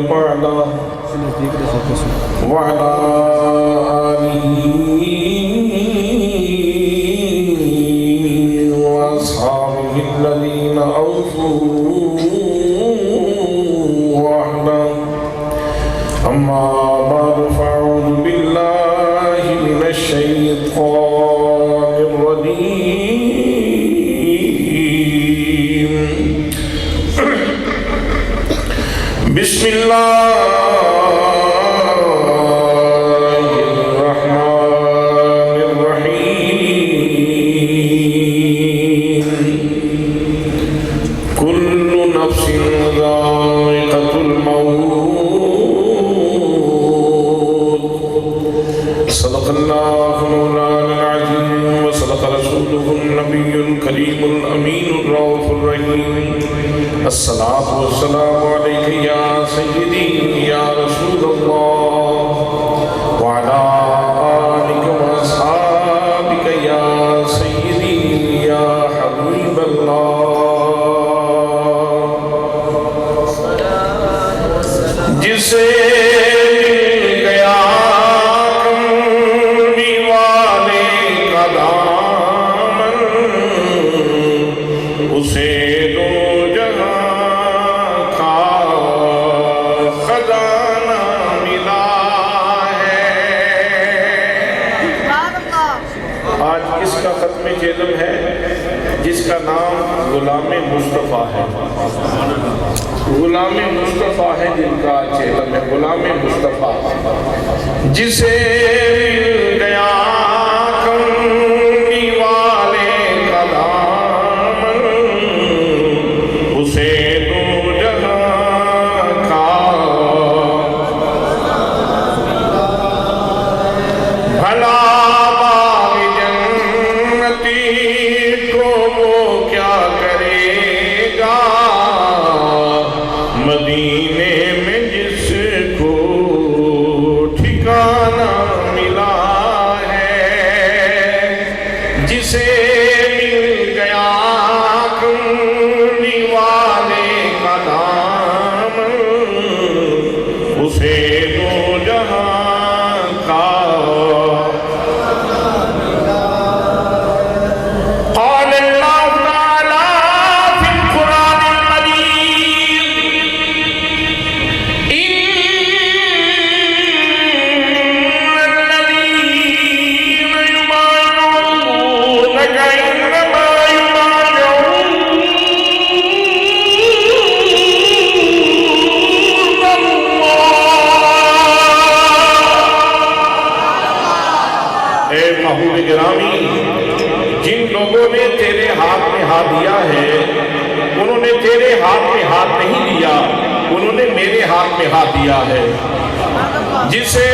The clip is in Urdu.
بعده وعلى آله وأصحابه الذين أوفوا وعده أما بعد فأعوذ بالله من الشيطان الرجيم بسم الله الرحمن الرحيم كل نفس ذائقة الموت صدق الله مولانا العظيم وصدق رسوله النبي الكريم الأمين الرؤوف الرحيم الصلاة والسلام عليك يا سيدي يا رسول الله وعلى آلك وأصحابك يا سيدي يا حبيب الله جسے گیا کملی والے کا دامن اسے دو جہاں کا خزانہ ملا ہے۔ آج کس کا ختم چہلم ہے؟ جس کا نام غلام مصطفی ہے۔ غلام مصطفی ہے جن کا چہلم ہے، غلام مصطفی جسے مل گیا کملی والے کا دامن اسے دو جہاں کا بھلا باغ جنتی کو وہ کیا کرے گا مدینے میں جس کو ٹھکانہ ملا ہے، جسے مل گیا کملی والے کا دامن اسے دو جہاں کا قال اللہ تعالی فی القرآن المجید إن الذين يبايعونك إنما يبايعون الله۔ اے محبوب گرامی، جن لوگوں نے تیرے ہاتھ میں ہاتھ دیا ہے انہوں نے تیرے ہاتھ میں ہاتھ نہیں دیا، انہوں نے میرے ہاتھ میں ہاتھ دیا ہے۔ جسے